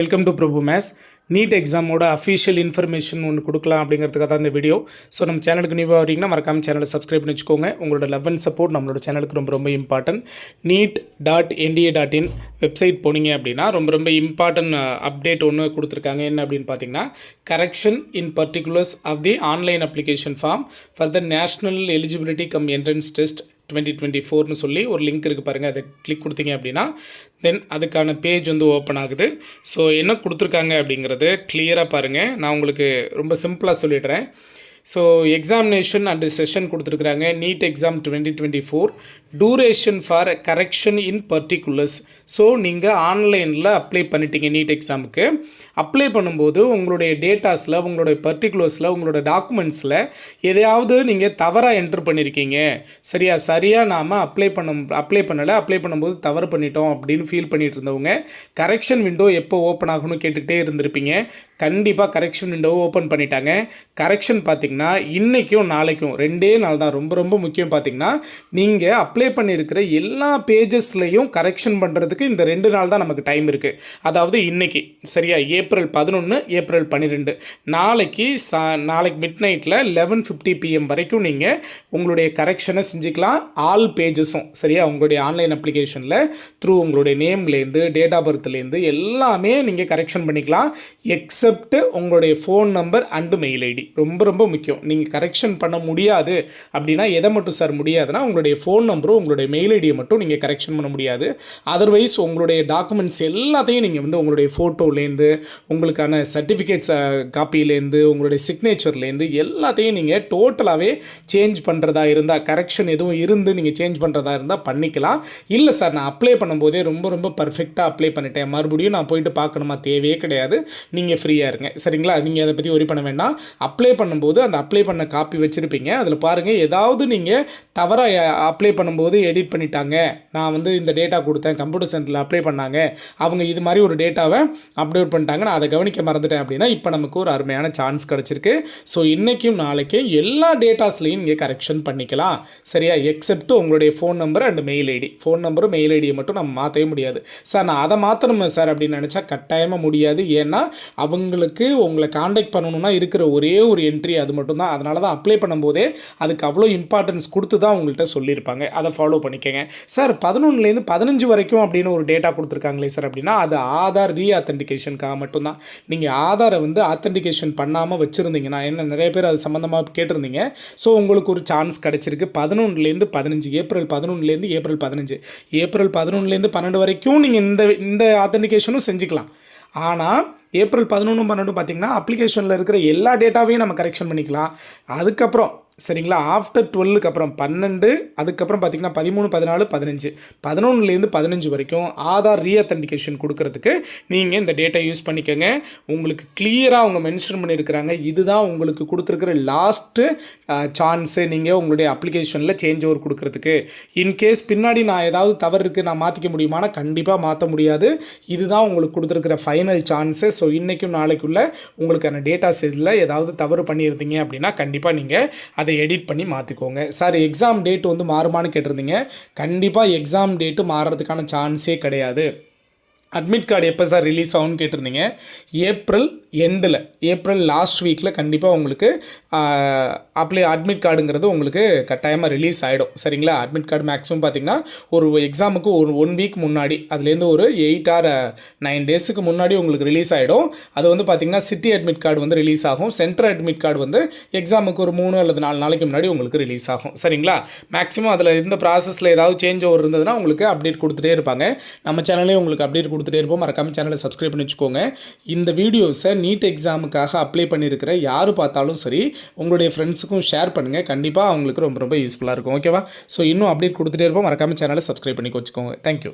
Welcome to Prabhu மேஸ். NEET எக்ஸாமோட official information ஒன்று கொடுக்கலாம் அப்படிங்கிறதுக்காக தான் இந்த வீடியோ. ஸோ நம்ம சேனலுக்கு நியூவாக வரீங்கன்னா மறக்காமல் சேனலை சப்ஸ்கிரைப் பண்ணி வச்சுக்கோங்க. உங்களோட லவ் அண்ட் சப்போர்ட் நம்மளோட சேனலுக்கு ரொம்ப இம்பார்ட்டன்ட். NEET.NDA.in வெப்சைட் போனீங்க அப்படின்னா ரொம்ப இம்பார்ட்டன்ட் அப்டேட் ஒன்று கொடுத்துருக்காங்க. என்ன அப்படின்னு பார்த்தீங்கன்னா, correction in particulars of the online application form for the national eligibility cum entrance test 2024னு சொல்லி ஒரு லிங்க் இருக்குது பாருங்கள். அதை கிளிக் கொடுத்தீங்க அப்படின்னா தென் அதுக்கான பேஜ் வந்து ஓப்பன் ஆகுது. ஸோ என்ன கொடுத்துருக்காங்க அப்படிங்கிறது கிளியராக பாருங்கள். நான் உங்களுக்கு ரொம்ப சிம்பிளாக சொல்லிடுறேன். ஸோ எக்ஸாமினேஷன் அண்ட் செஷன் கொடுத்துருக்குறாங்க. NEET exam 2024 duration for correction in particulars. So நீங்கள் ஆன்லைனில் அப்ளை பண்ணிட்டீங்க நீட் எக்ஸாமுக்கு. அப்ளை பண்ணும்போது உங்களுடைய டேட்டாஸில், உங்களுடைய பர்டிகுலர்ஸில், உங்களோட டாக்குமெண்ட்ஸில் எதையாவது நீங்கள் தவறாக என்ட்ரு பண்ணியிருக்கீங்க, சரியாக நாம் அப்ளை பண்ணலை, அப்ளை பண்ணும்போது தவறு பண்ணிட்டோம் அப்படின்னு ஃபீல் பண்ணிட்டு இருந்தவங்க கரெக்ஷன் விண்டோ எப்போ ஓப்பன் ஆகணும்னு கேட்டுகிட்டே இருந்திருப்பீங்க. கண்டிப்பாக கரெக்ஷன் விண்டோவை ஓப்பன் பண்ணிட்டாங்க. கரெக்ஷன் பார்த்திங்கன்னா இன்றைக்கும் நாளைக்கும் 2 நாள் தான். ரொம்ப முக்கியம். பார்த்திங்கன்னா நீங்கள் அப்ளை பண்ணியிருக்கிற எல்லா பேஜஸ்லையும் கரெக்ஷன் பண்ணுறதுக்கு இந்த 2 நாள் தான் நமக்கு டைம் இருக்குது. அதாவது இன்றைக்கி சரியா ஏப்ரல் 11, ஏப்ரல் 12 நாளைக்கு மிட் நைட்டில் 11:50 PM வரைக்கும் நீங்கள் உங்களுடைய கரெக்ஷனை செஞ்சுக்கலாம். ஆல் பேஜஸும் சரியா உங்களுடைய ஆன்லைன் அப்ளிகேஷனில் த்ரூ உங்களுடைய நேம்லேருந்து, டேட் ஆஃப் பர்த்லேருந்து எல்லாமே நீங்கள் கரெக்ஷன் பண்ணிக்கலாம். எக்ஸப்ட் உங்களுடைய phone number and mail ID. ரொம்ப முக்கியம். நீங்கள் கரெக்ஷன் பண்ண முடியாது அப்படின்னா எதை மட்டும் சார் முடியாதுன்னா, உங்களுடைய ஃபோன் நம்பரும் உங்களுடைய மெயில் ஐடியை மட்டும் நீங்கள் கரெக்ஷன் பண்ண முடியாது. அதர்வைஸ் உங்களுடைய டாக்குமெண்ட்ஸ் எல்லாத்தையும் நீங்கள் வந்து உங்களுடைய ஃபோட்டோலேருந்து, உங்களுக்கான சர்டிஃபிகேட்ஸ் காப்பிலேருந்து, உங்களுடைய சிக்னேச்சர்லேருந்து எல்லாத்தையும் நீங்கள் டோட்டலாகவே சேஞ்ச் பண்ணுறதா இருந்தால், கரெக்ஷன் எதுவும் இருந்து நீங்கள் சேஞ்ச் பண்ணுறதா இருந்தால் பண்ணிக்கலாம். இல்லை சார் நான் அப்ளை பண்ணும்போதே ரொம்ப பர்ஃபெக்டாக அப்ளை பண்ணிட்டேன், மறுபடியும் நான் போயிட்டு பார்க்கணுமா, தேவையே கிடையாது, நீங்கள் ஃப்ரீயாக இருங்க சரிங்களா. நீங்கள் அதை பற்றி ஒரி பண்ண வேண்டாம். அப்ளை பண்ணும்போது அந்த அப்ளை பண்ண காப்பி வச்சுருப்பீங்க. அதில் பாருங்கள், ஏதாவது நீங்கள் தவறாக அப்ளை பண்ணும்போது எடிட் பண்ணிட்டாங்க, நான் வந்து இந்த டேட்டா கொடுத்தேன், கம்ப்யூட்டர் சென்டரில் அப்ளை பண்ணாங்க, அவங்க இது மாதிரி ஒரு டேட்டாவை அப்லோட் பண்ணிட்டாங்க, நான் அதை கவனிக்க மறந்துட்டேன் அப்படின்னா இப்போ நமக்கு ஒரு அருமையான சான்ஸ் கிடச்சிருக்கு. ஸோ இன்றைக்கும் நாளைக்கும் எல்லா டேட்டாஸ்லையும் நீங்கள் கரெக்ஷன் பண்ணிக்கலாம் சரியா. எக்ஸப்ட் உங்களுடைய phone number and mail ID. Phone நம்பரும் மெயில் ஐடியை மட்டும் நம்ம மாற்றவே முடியாது. சார் நான் அதை மாற்றணுமா சார் அப்படின்னு நினச்சா கட்டாயமாக முடியாது. ஏன்னா அவங்களுக்கு உங்களை காண்டாக்ட் பண்ணணும்னா இருக்கிற ஒரே ஒரு என்ட்ரி அது மட்டும் தான். அதனால தான் அப்ளை பண்ணும்போதே அதுக்கு அவ்வளோ இம்பார்ட்டன்ஸ் கொடுத்து தான் உங்கள்கிட்ட சொல்லியிருப்பாங்க. அதை ஃபாலோ பண்ணிக்கங்க சார். 11லேருந்து 15 வரைக்கும் அப்படின்னு ஒரு டேட்டா கொடுத்துருக்காங்களே சார் அப்படின்னா, அது ஆதார் ரீஆத்தென்டிகேஷனுக்காக மட்டும்தான். நீங்கள் ஆதாரை வந்து ஆத்தென்டிகேஷன் பண்ணாமல் வச்சுருந்தீங்கன்னா, என்ன நிறைய பேர் அது சம்மந்தமாக கேட்டிருந்தீங்க. ஸோ உங்களுக்கு ஒரு சான்ஸ் கிடச்சிருக்கு. 11லேருந்து 15, ஏப்ரல் 11லேருந்து ஏப்ரல் 15, ஏப்ரல் 11லேருந்து 12 வரைக்கும் நீங்கள் இந்த ஆத்தென்டிகேஷனும் செஞ்சுக்கலாம். ஆனால் ஏப்ரல் 11, 12 பார்த்திங்கன்னா அப்ளிகேஷனில் இருக்கிற எல்லா டேட்டாவையும் நம்ம கரெக்ஷன் பண்ணிக்கலாம். அதுக்கப்புறம் சரிங்களா, ஆஃப்டர் 12க்கு அப்புறம் 12, அதுக்கப்புறம் பார்த்திங்கன்னா 13, 14, 15, 11லேருந்து 15 வரைக்கும் ஆதார் ரீஅத்தென்டிகேஷன் கொடுக்கறதுக்கு நீங்கள் இந்த டேட்டா யூஸ் பண்ணிக்கோங்க. உங்களுக்கு கிளியராக அவங்க மென்ஷன் பண்ணியிருக்கிறாங்க. இதுதான் உங்களுக்கு கொடுத்துருக்கிற லாஸ்ட்டு சான்ஸு நீங்கள் உங்களுடைய அப்ளிகேஷனில் சேஞ்ச் ஓவர் கொடுக்கறதுக்கு. இன்கேஸ் பின்னாடி நான் ஏதாவது தவறு இருக்குது, நான் மாற்றிக்க முடியுமானா கண்டிப்பாக மாற்ற முடியாது. இதுதான் உங்களுக்கு கொடுத்துருக்கிற ஃபைனல் சான்ஸு. ஸோ இன்றைக்கும் நாளைக்குள்ளே உங்களுக்கான டேட்டாஸ் இதில் ஏதாவது தவறு பண்ணியிருந்தீங்க அப்படின்னா கண்டிப்பாக நீங்கள் அதை எடிட் பண்ணி மாற்றிக்கோங்க. சார் எக்ஸாம் டேட் வந்து மாறுமான்னு கேட்டிருந்தீங்க. கண்டிப்பாக எக்ஸாம் டேட்டு மாறுறதுக்கான சான்ஸே கிடையாது. அட்மிட் கார்டு எப்போ சார் ரிலீஸ் ஆகும்னு கேட்டிருந்தீங்க. ஏப்ரல் எண்டில், ஏப்ரல் லாஸ்ட் வீக்கில் கண்டிப்பாக உங்களுக்கு அட்மிட் கார்டுங்கிறது உங்களுக்கு கட்டாயமாக ரிலீஸ் ஆகிடும் சரிங்களா. அட்மிட் கார்டு மேக்ஸிமம் பார்த்திங்கன்னா ஒரு எக்ஸாமுக்கு ஒரு 1 வீக் முன்னாடி, அதுலேருந்து ஒரு 8 or 9 டேஸுக்கு முன்னாடி உங்களுக்கு ரிலீஸ் ஆகிடும். அது வந்து பார்த்திங்கன்னா சிட்டி அட்மிட் கார்டு வந்து ரிலீஸ் ஆகும். சென்ட்ரல் அட்மிட் கார்டு வந்து எக்ஸாமுக்கு ஒரு 3 அல்லது 4 நாளைக்கு முன்னாடி உங்களுக்கு ரிலீஸ் ஆகும் சரிங்களா. மேக்ஸிமம் அதில் இருந்த ப்ராசஸில் ஏதாவது சேஞ்ச் ஓவர் இருந்ததுன்னா உங்களுக்கு அப்டேட் கொடுத்துட்டே இருப்பாங்க. நம்ம சேனலே உங்களுக்கு அப்டேட் கொடுத்துட்டே இருப்போம். மறக்காம சேனலை சப்ஸ்கிரைப் பண்ணி வச்சுக்கோங்க. இந்த வீடியோஸை நீட் எக்ஸாமுக்காக அப்ளை பண்ணியிருக்கிற யார் பார்த்தாலும் சரி உங்களுடைய ஃப்ரெண்ட்ஸுக்கும் ஷேர் பண்ணுங்கள். கண்டிப்பாக அவங்களுக்கு ரொம்ப யூஸ்ஃபுல்லாக இருக்கும். ஓகேவா. ஸோ இன்னும் அப்டேட் கொடுத்துட்டே இருப்போம். மறக்காம சேனலை சப்ஸ்கிரைப் பண்ணி வச்சுக்கோங்க. தேங்க்யூ.